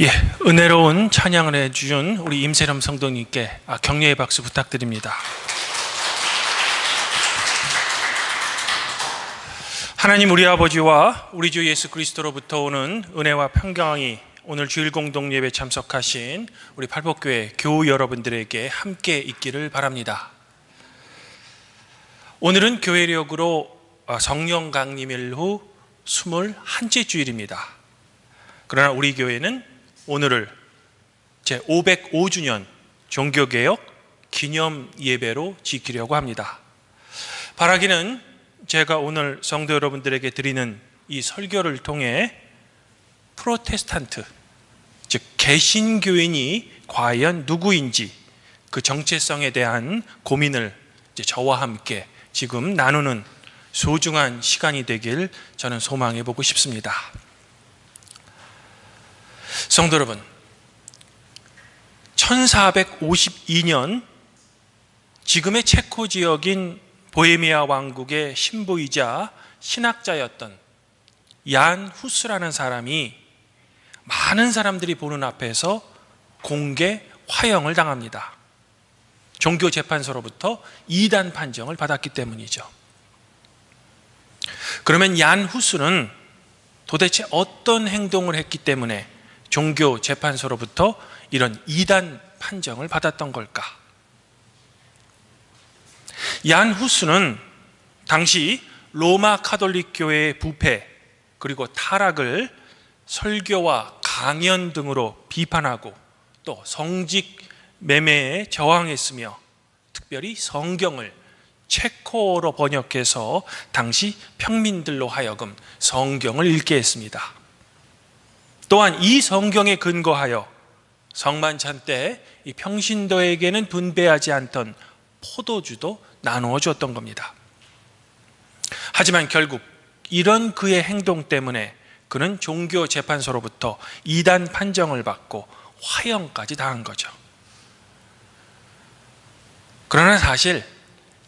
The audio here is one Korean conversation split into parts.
예, 은혜로운 찬양을 해주신 우리 임세lâm 성도님께 격려의 박수 부탁드립니다. 하나님 우리 아버지와 우리 주 예수 그리스도로부터 오는 은혜와 평강이 오늘 주일 공동 예배 참석하신 우리 팔복교회 교우 여러분들에게 함께 있기를 바랍니다. 오늘은 교회력으로 성령 강림일 후 21째 주일입니다. 그러나 우리 교회는 오늘을 제505주년 종교개혁 기념 예배로 지키려고 합니다. 바라기는 제가 오늘 성도 여러분들에게 드리는 이 설교를 통해 프로테스탄트, 즉 개신교인이 과연 누구인지 그 정체성에 대한 고민을 저와 함께 지금 나누는 소중한 시간이 되길 저는 소망해 보고 싶습니다. 성도 여러분, 1452년 지금의 체코 지역인 보헤미아 왕국의 신부이자 신학자였던 얀 후스라는 사람이 많은 사람들이 보는 앞에서 공개 화형을 당합니다. 종교재판소로부터 이단 판정을 받았기 때문이죠. 그러면 얀 후스는 도대체 어떤 행동을 했기 때문에 종교재판소로부터 이런 이단 판정을 받았던 걸까? 얀 후스는 당시 로마 카톨릭 교회의 부패 그리고 타락을 설교와 강연 등으로 비판하고 또 성직 매매에 저항했으며 특별히 성경을 체코어로 번역해서 당시 평민들로 하여금 성경을 읽게 했습니다. 또한 이 성경에 근거하여 성만찬 때 이 평신도에게는 분배하지 않던 포도주도 나누어 주었던 겁니다. 하지만 결국 이런 그의 행동 때문에 그는 종교재판소로부터 이단 판정을 받고 화형까지 당한 거죠. 그러나 사실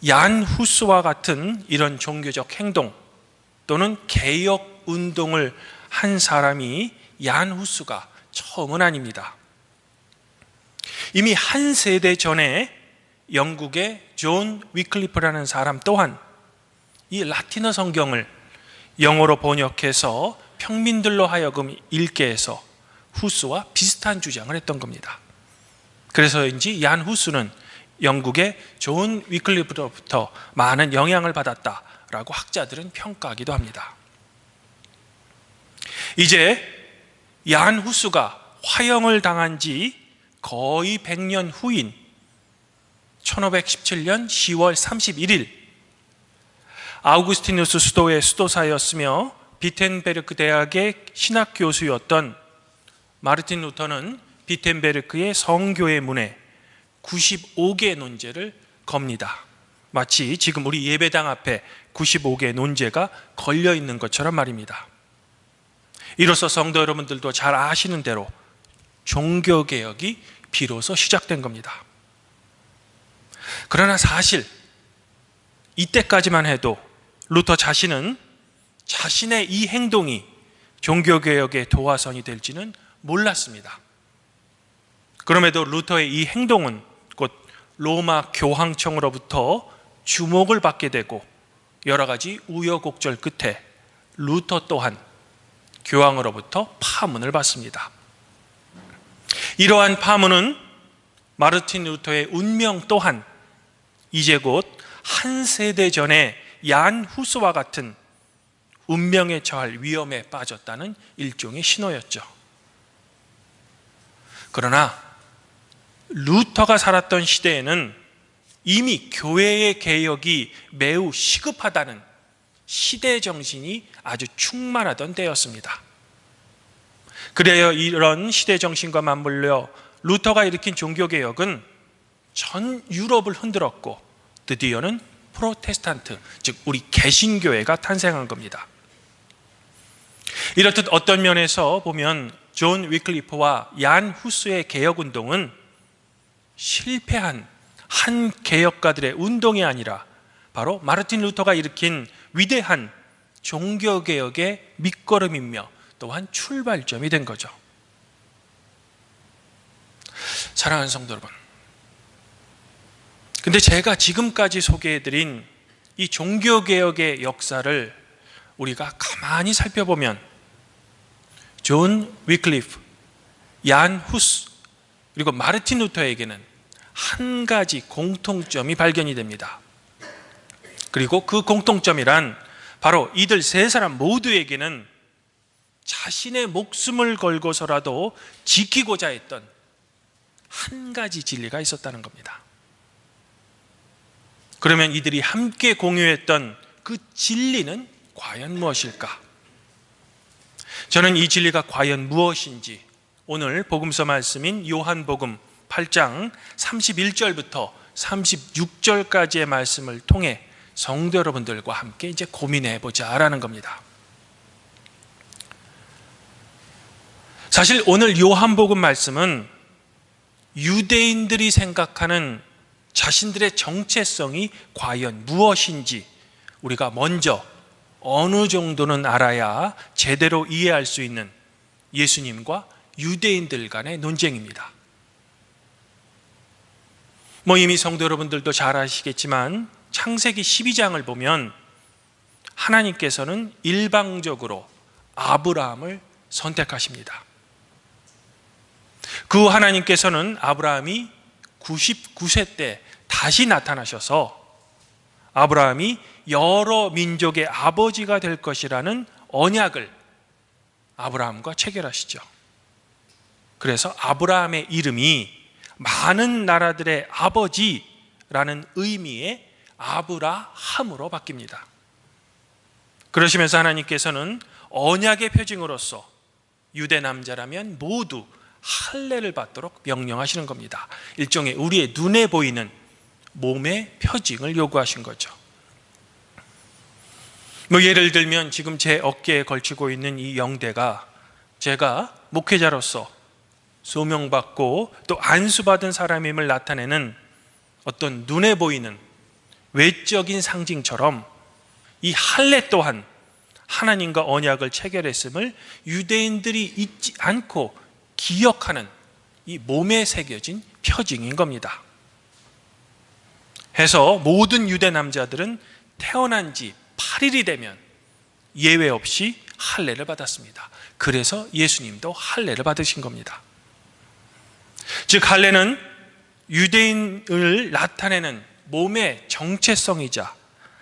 얀 후스와 같은 이런 종교적 행동 또는 개혁 운동을 한 사람이 얀 후스가 처음은 아닙니다. 이미 한 세대 전에 영국의 존 위클리프라는 사람 또한 이 라틴어 성경을 영어로 번역해서 평민들로 하여금 읽게 해서 후스와 비슷한 주장을 했던 겁니다. 그래서인지 얀 후스는 영국의 존 위클리프로부터 많은 영향을 받았다라고 학자들은 평가하기도 합니다. 이제 얀 후스가 화형을 당한 지 거의 100년 후인 1517년 10월 31일 아우구스티누스 수도의 수도사였으며 비텐베르크 대학의 신학 교수였던 마르틴 루터는 비텐베르크의 성교의 문에 95개 논제를 겁니다. 마치 지금 우리 예배당 앞에 95개 논제가 걸려 있는 것처럼 말입니다. 이로써 성도 여러분들도 잘 아시는 대로 종교개혁이 비로소 시작된 겁니다. 그러나 사실 이때까지만 해도 루터 자신은 자신의 이 행동이 종교개혁의 도화선이 될지는 몰랐습니다. 그럼에도 루터의 이 행동은 곧 로마 교황청으로부터 주목을 받게 되고 여러 가지 우여곡절 끝에 루터 또한 교황으로부터 파문을 받습니다. 이러한 파문은 마르틴 루터의 운명 또한 이제 곧 한 세대 전에 얀 후스와 같은 운명에 처할 위험에 빠졌다는 일종의 신호였죠. 그러나 루터가 살았던 시대에는 이미 교회의 개혁이 매우 시급하다는 시대 정신이 아주 충만하던 때였습니다. 그래야 이런 시대 정신과 맞물려 루터가 일으킨 종교개혁은 전 유럽을 흔들었고 드디어는 프로테스탄트, 즉 우리 개신교회가 탄생한 겁니다. 이렇듯 어떤 면에서 보면 존 위클리프와 얀 후스의 개혁운동은 실패한 한 개혁가들의 운동이 아니라 바로 마르틴 루터가 일으킨 위대한 종교개혁의 밑거름이며 또한 출발점이 된 거죠. 사랑하는 성도 여러분, 근데 제가 지금까지 소개해드린 이 종교개혁의 역사를 우리가 가만히 살펴보면 존 위클리프, 얀 후스, 그리고 마르틴 루터에게는 한 가지 공통점이 발견이 됩니다. 그리고 그 공통점이란 바로 이들 세 사람 모두에게는 자신의 목숨을 걸고서라도 지키고자 했던 한 가지 진리가 있었다는 겁니다. 그러면 이들이 함께 공유했던 그 진리는 과연 무엇일까? 저는 이 진리가 과연 무엇인지 오늘 복음서 말씀인 요한복음 8장 31절부터 36절까지의 말씀을 통해 성도 여러분들과 함께 이제 고민해 보자라는 겁니다. 사실 오늘 요한복음 말씀은 유대인들이 생각하는 자신들의 정체성이 과연 무엇인지 우리가 먼저 어느 정도는 알아야 제대로 이해할 수 있는 예수님과 유대인들 간의 논쟁입니다. 이미 성도 여러분들도 잘 아시겠지만 창세기 12장을 보면 하나님께서는 일방적으로 아브라함을 선택하십니다. 그 하나님께서는 아브라함이 99세 때 다시 나타나셔서 아브라함이 여러 민족의 아버지가 될 것이라는 언약을 아브라함과 체결하시죠. 그래서 아브라함의 이름이 많은 나라들의 아버지라는 의미의 아브라함으로 바뀝니다. 그러시면서 하나님께서는 언약의 표징으로서 유대 남자라면 모두 할례를 받도록 명령하시는 겁니다. 일종의 우리의 눈에 보이는 몸의 표징을 요구하신 거죠. 예를 들면 지금 제 어깨에 걸치고 있는 이 영대가 제가 목회자로서 소명받고 또 안수받은 사람임을 나타내는 어떤 눈에 보이는 외적인 상징처럼 이 할례 또한 하나님과 언약을 체결했음을 유대인들이 잊지 않고 기억하는 이 몸에 새겨진 표징인 겁니다. 해서 모든 유대 남자들은 태어난 지 8일이 되면 예외 없이 할례를 받았습니다. 그래서 예수님도 할례를 받으신 겁니다. 즉 할례는 유대인을 나타내는 몸의 정체성이자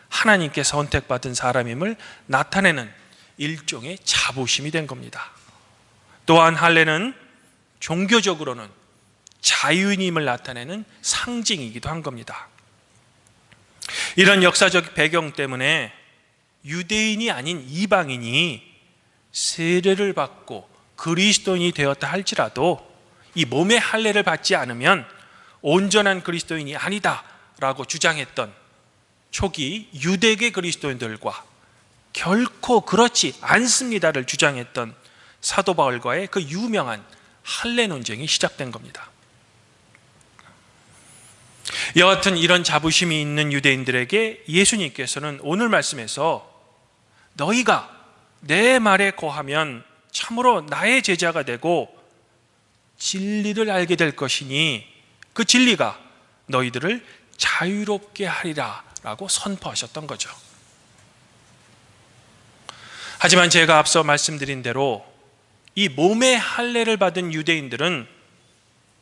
하나님께 선택받은 사람임을 나타내는 일종의 자부심이 된 겁니다. 또한 할례는 종교적으로는 자유인임을 나타내는 상징이기도 한 겁니다. 이런 역사적 배경 때문에 유대인이 아닌 이방인이 세례를 받고 그리스도인이 되었다 할지라도 이 몸의 할례를 받지 않으면 온전한 그리스도인이 아니다라고 주장했던 초기 유대계 그리스도인들과 결코 그렇지 않습니다를 주장했던 사도 바울과의 그 유명한 할례 논쟁이 시작된 겁니다. 여하튼 이런 자부심이 있는 유대인들에게 예수님께서는 오늘 말씀에서 너희가 내 말에 거하면 참으로 나의 제자가 되고 진리를 알게 될 것이니 그 진리가 너희들을 자유롭게 하리라 라고 선포하셨던 거죠. 하지만 제가 앞서 말씀드린 대로 이 몸의 할례를 받은 유대인들은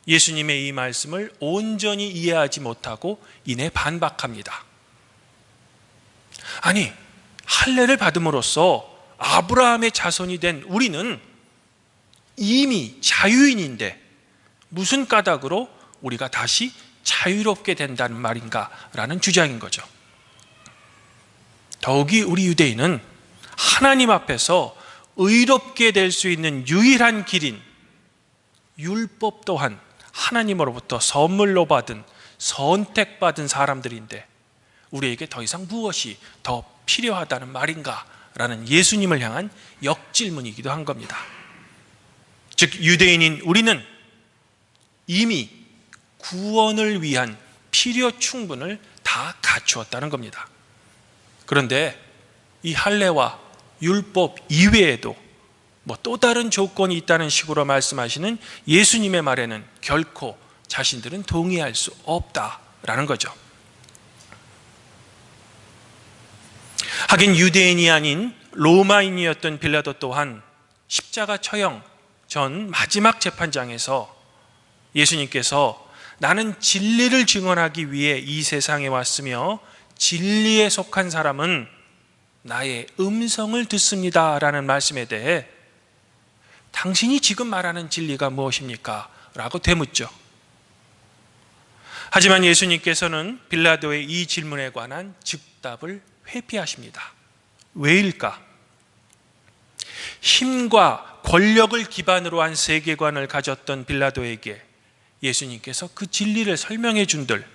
예수님의 이 말씀을 온전히 이해하지 못하고 이내 반박합니다. 아니, 할례를 받음으로써 아브라함의 자손이 된 우리는 이미 자유인인데 무슨 까닭으로 우리가 다시 자유롭게 된다는 말인가? 라는 주장인 거죠. 더욱이 우리 유대인은 하나님 앞에서 의롭게 될 수 있는 유일한 길인 율법 또한 하나님으로부터 선물로 받은 선택받은 사람들인데 우리에게 더 이상 무엇이 더 필요하다는 말인가? 라는 예수님을 향한 역질문이기도 한 겁니다. 즉 유대인인 우리는 이미 구원을 위한 필요 충분을 다 갖추었다는 겁니다. 그런데 이 할례와 율법 이외에도 또 다른 조건이 있다는 식으로 말씀하시는 예수님의 말에는 결코 자신들은 동의할 수 없다라는 거죠. 하긴 유대인이 아닌 로마인이었던 빌라도 또한 십자가 처형 전 마지막 재판장에서 예수님께서 나는 진리를 증언하기 위해 이 세상에 왔으며 진리에 속한 사람은 나의 음성을 듣습니다 라는 말씀에 대해 당신이 지금 말하는 진리가 무엇입니까? 라고 되묻죠. 하지만 예수님께서는 빌라도의 이 질문에 관한 즉답을 회피하십니다. 왜일까? 힘과 권력을 기반으로 한 세계관을 가졌던 빌라도에게 예수님께서 그 진리를 설명해 준들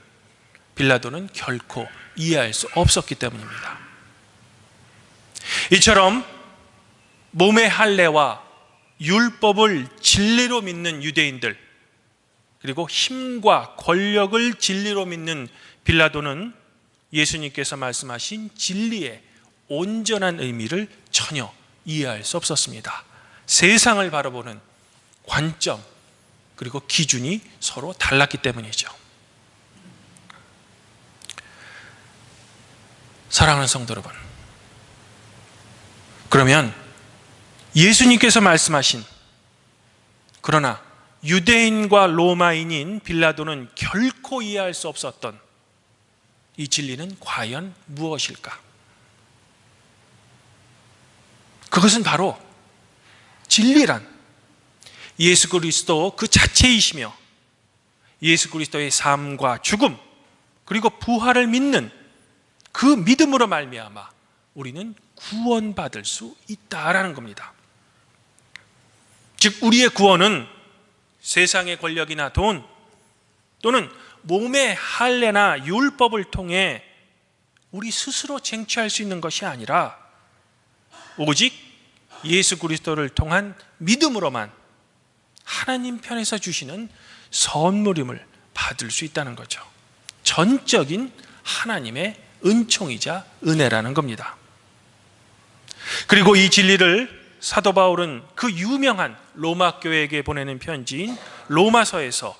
빌라도는 결코 이해할 수 없었기 때문입니다. 이처럼 몸의 할례와 율법을 진리로 믿는 유대인들, 그리고 힘과 권력을 진리로 믿는 빌라도는 예수님께서 말씀하신 진리의 온전한 의미를 전혀 이해할 수 없었습니다. 세상을 바라보는 관점 그리고 기준이 서로 달랐기 때문이죠. 사랑하는 성도 여러분, 그러면 예수님께서 말씀하신, 그러나 유대인과 로마인인 빌라도는 결코 이해할 수 없었던 이 진리는 과연 무엇일까? 그것은 바로 진리란 예수 그리스도 그 자체이시며 예수 그리스도의 삶과 죽음 그리고 부활을 믿는 그 믿음으로 말미암아 우리는 구원받을 수 있다라는 겁니다. 즉 우리의 구원은 세상의 권력이나 돈 또는 몸의 할례나 율법을 통해 우리 스스로 쟁취할 수 있는 것이 아니라 오직 예수 그리스도를 통한 믿음으로만 하나님 편에서 주시는 선물임을 받을 수 있다는 거죠. 전적인 하나님의 은총이자 은혜라는 겁니다. 그리고 이 진리를 사도 바울은 그 유명한 로마 교회에게 보내는 편지인 로마서에서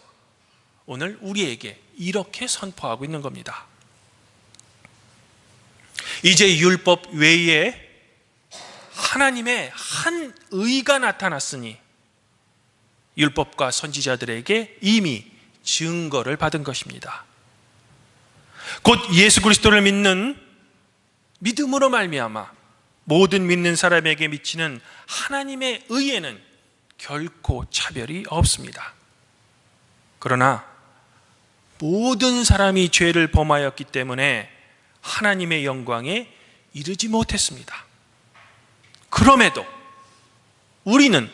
오늘 우리에게 이렇게 선포하고 있는 겁니다. 이제 율법 외에 하나님의 한 의가 나타났으니 율법과 선지자들에게 이미 증거를 받은 것입니다. 곧 예수 그리스도를 믿는 믿음으로 말미암아 모든 믿는 사람에게 미치는 하나님의 의에는 결코 차별이 없습니다. 그러나 모든 사람이 죄를 범하였기 때문에 하나님의 영광에 이르지 못했습니다. 그럼에도 우리는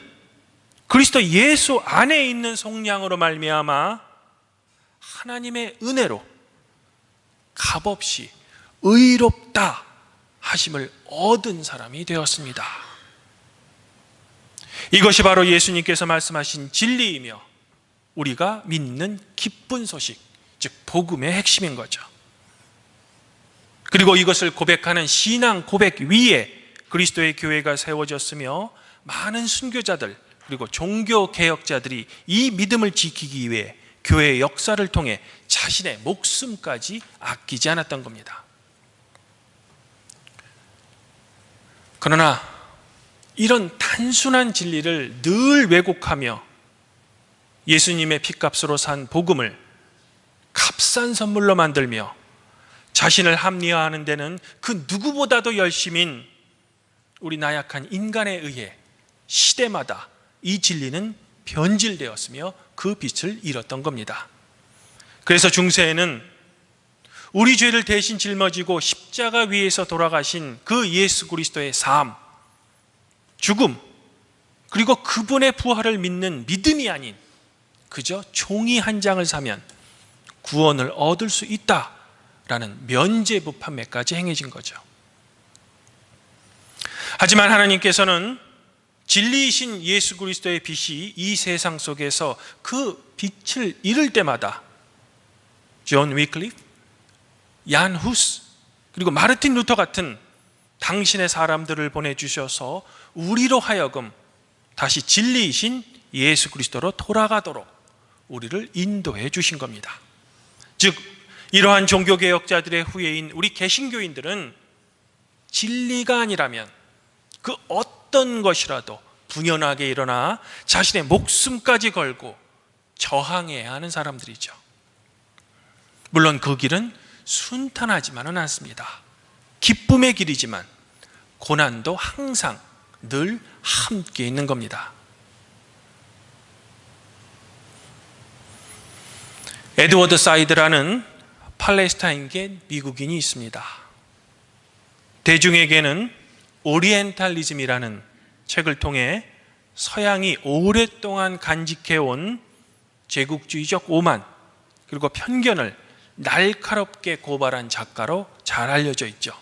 그리스도 예수 안에 있는 속량으로 말미암아 하나님의 은혜로 값없이 의롭다 하심을 얻은 사람이 되었습니다. 이것이 바로 예수님께서 말씀하신 진리이며 우리가 믿는 기쁜 소식, 즉 복음의 핵심인 거죠. 그리고 이것을 고백하는 신앙 고백 위에 그리스도의 교회가 세워졌으며 많은 순교자들 그리고 종교 개혁자들이 이 믿음을 지키기 위해 교회의 역사를 통해 자신의 목숨까지 아끼지 않았던 겁니다. 그러나 이런 단순한 진리를 늘 왜곡하며 예수님의 핏값으로 산 복음을 값싼 선물로 만들며 자신을 합리화하는 데는 그 누구보다도 열심인 우리 나약한 인간에 의해 시대마다 이 진리는 변질되었으며 그 빛을 잃었던 겁니다. 그래서 중세에는 우리 죄를 대신 짊어지고 십자가 위에서 돌아가신 그 예수 그리스도의 삶, 죽음, 그리고 그분의 부활을 믿는 믿음이 아닌 그저 종이 한 장을 사면 구원을 얻을 수 있다라는 면죄부 판매까지 행해진 거죠. 하지만 하나님께서는 진리이신 예수 그리스도의 빛이 이 세상 속에서 그 빛을 잃을 때마다 존 위클리프, 얀 후스, 그리고 마르틴 루터 같은 당신의 사람들을 보내주셔서 우리로 하여금 다시 진리이신 예수 그리스도로 돌아가도록 우리를 인도해 주신 겁니다. 즉 이러한 종교개혁자들의 후예인 우리 개신교인들은 진리가 아니라면 그 어떤 것이라도 분연하게 일어나 자신의 목숨까지 걸고 저항해야 하는 사람들이죠. 물론 그 길은 순탄하지만은 않습니다. 기쁨의 길이지만 고난도 항상 늘 함께 있는 겁니다. 에드워드 사이드라는 팔레스타인계 미국인이 있습니다. 대중에게는 오리엔탈리즘이라는 책을 통해 서양이 오랫동안 간직해온 제국주의적 오만 그리고 편견을 날카롭게 고발한 작가로 잘 알려져 있죠.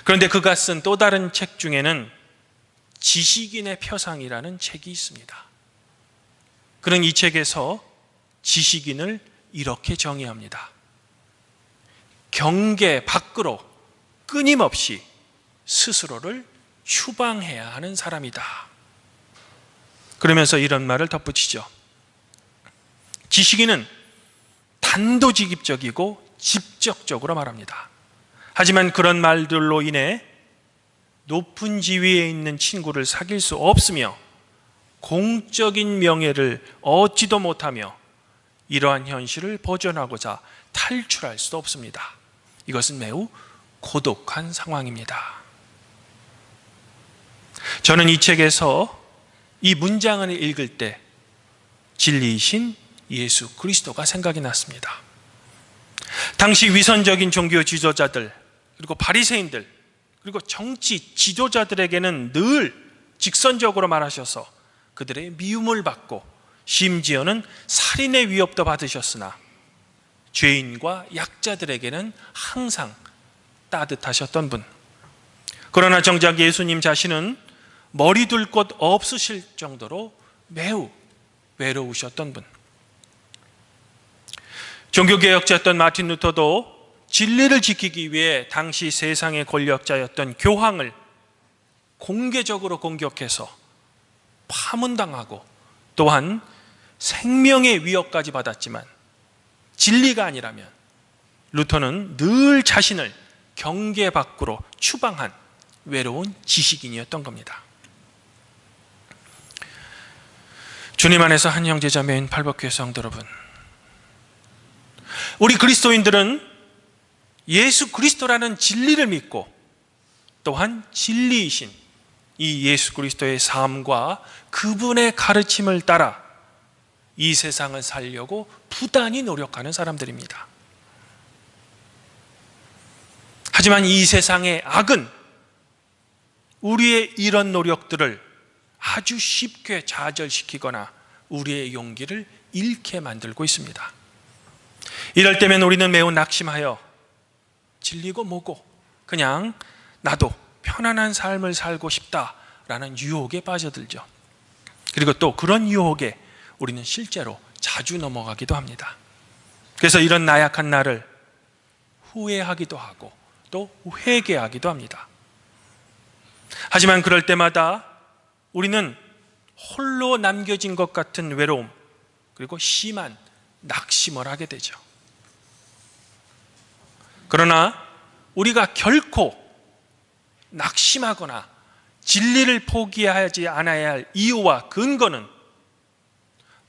그런데 그가 쓴 또 다른 책 중에는 지식인의 표상이라는 책이 있습니다. 그는 이 책에서 지식인을 이렇게 정의합니다. 경계 밖으로 끊임없이 스스로를 추방해야 하는 사람이다. 그러면서 이런 말을 덧붙이죠. 지식인은 단도직입적이고 직접적으로 말합니다. 하지만 그런 말들로 인해 높은 지위에 있는 친구를 사귈 수 없으며 공적인 명예를 얻지도 못하며 이러한 현실을 벗어나고자 탈출할 수도 없습니다. 이것은 매우 고독한 상황입니다. 저는 이 책에서 이 문장을 읽을 때 진리이신 예수 그리스도가 생각이 났습니다. 당시 위선적인 종교 지도자들 그리고 바리새인들 그리고 정치 지도자들에게는 늘 직선적으로 말하셔서 그들의 미움을 받고 심지어는 살인의 위협도 받으셨으나 죄인과 약자들에게는 항상 따뜻하셨던 분. 그러나 정작 예수님 자신은 머리 둘 곳 없으실 정도로 매우 외로우셨던 분. 종교개혁자였던 마틴 루터도 진리를 지키기 위해 당시 세상의 권력자였던 교황을 공개적으로 공격해서 파문당하고 또한 생명의 위협까지 받았지만 진리가 아니라면 루터는 늘 자신을 경계 밖으로 추방한 외로운 지식인이었던 겁니다. 주님 안에서 한 형제자매인 팔복교회 성도 여러분, 우리 그리스도인들은 예수 그리스도라는 진리를 믿고 또한 진리이신 이 예수 그리스도의 삶과 그분의 가르침을 따라 이 세상을 살려고 부단히 노력하는 사람들입니다. 하지만 이 세상의 악은 우리의 이런 노력들을 아주 쉽게 좌절시키거나 우리의 용기를 잃게 만들고 있습니다. 이럴 때면 우리는 매우 낙심하여 진리고 뭐고 그냥 나도 편안한 삶을 살고 싶다라는 유혹에 빠져들죠. 그리고 또 그런 유혹에 우리는 실제로 자주 넘어가기도 합니다. 그래서 이런 나약한 나를 후회하기도 하고 또 회개하기도 합니다. 하지만 그럴 때마다 우리는 홀로 남겨진 것 같은 외로움 그리고 심한 낙심을 하게 되죠. 그러나 우리가 결코 낙심하거나 진리를 포기하지 않아야 할 이유와 근거는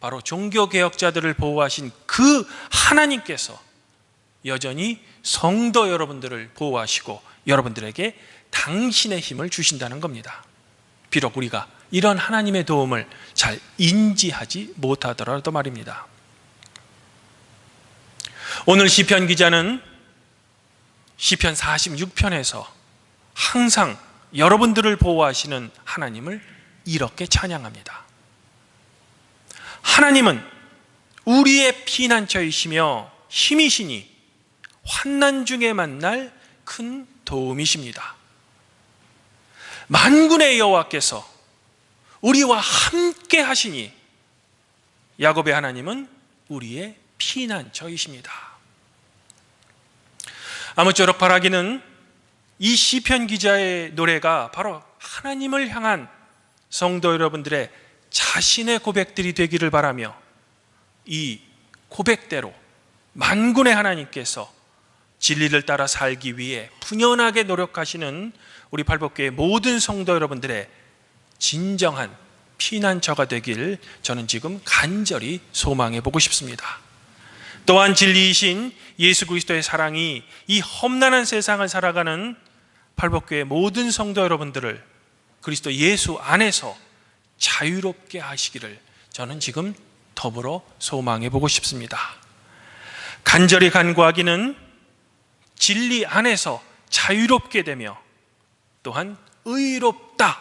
바로 종교개혁자들을 보호하신 그 하나님께서 여전히 성도 여러분들을 보호하시고 여러분들에게 당신의 힘을 주신다는 겁니다. 비록 우리가 이런 하나님의 도움을 잘 인지하지 못하더라도 말입니다. 오늘 시편 기자는 시편 46편에서 항상 여러분들을 보호하시는 하나님을 이렇게 찬양합니다. 하나님은 우리의 피난처이시며 힘이시니 환난 중에 만날 큰 도움이십니다. 만군의 여호와께서 우리와 함께 하시니 야곱의 하나님은 우리의 피난처이십니다. 아무쪼록 바라기는 이 시편 기자의 노래가 바로 하나님을 향한 성도 여러분들의 자신의 고백들이 되기를 바라며 이 고백대로 만군의 하나님께서 진리를 따라 살기 위해 분연하게 노력하시는 우리 팔복교회 모든 성도 여러분들의 진정한 피난처가 되길 저는 지금 간절히 소망해 보고 싶습니다. 또한 진리이신 예수 그리스도의 사랑이 이 험난한 세상을 살아가는 팔복교회 모든 성도 여러분들을 그리스도 예수 안에서 자유롭게 하시기를 저는 지금 더불어 소망해 보고 싶습니다. 간절히 간구하기는 진리 안에서 자유롭게 되며 또한 의롭다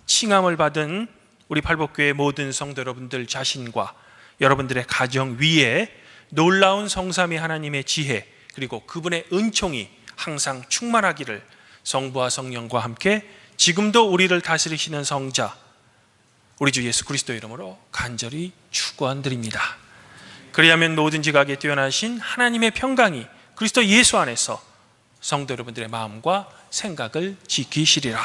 칭함을 받은 우리 팔복교회 모든 성도 여러분들 자신과 여러분들의 가정 위에 놀라운 성삼위 하나님의 지혜 그리고 그분의 은총이 항상 충만하기를 성부와 성령과 함께 지금도 우리를 다스리시는 성자 우리 주 예수 그리스도 이름으로 간절히 축원드립니다. 그리하면 모든 지각에 뛰어나신 하나님의 평강이 그리스도 예수 안에서 성도 여러분들의 마음과 생각을 지키시리라.